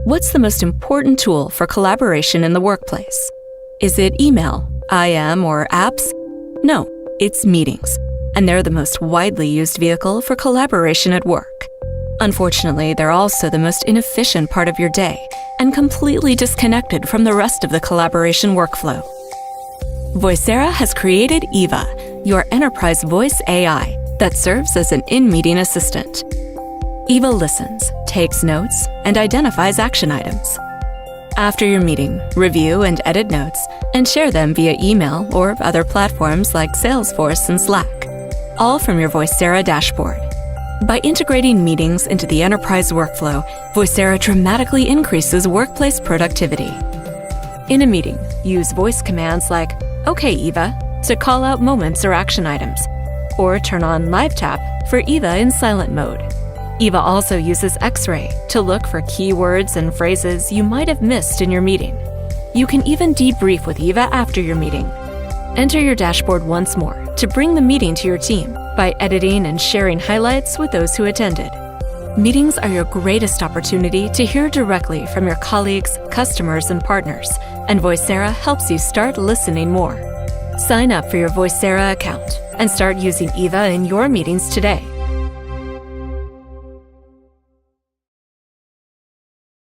What's the most important tool for collaboration in the workplace? Is it email, IM, or apps? No, it's meetings, and they're the most widely used vehicle for collaboration at work. Unfortunately, they're also the most inefficient part of your day and completely disconnected from the rest of the collaboration workflow. Voicera has created Eva, your enterprise voice AI that serves as an in-meeting assistant. Eva listens, takes notes, and identifies action items. After your meeting, review and edit notes and share them via email or other platforms like Salesforce and Slack, all from your Voicera dashboard. By integrating meetings into the enterprise workflow, Voicera dramatically increases workplace productivity. In a meeting, use voice commands like, "Okay, Eva," to call out moments or action items, or turn on Live Tap for Eva in silent mode. Eva also uses X-ray to look for keywords and phrases you might have missed in your meeting. You can even debrief with Eva after your meeting. Enter your dashboard once more to bring the meeting to your team by editing and sharing highlights with those who attended. Meetings are your greatest opportunity to hear directly from your colleagues, customers, and partners, and Voicera helps you start listening more. Sign up for your Voicera account and start using Eva in your meetings today.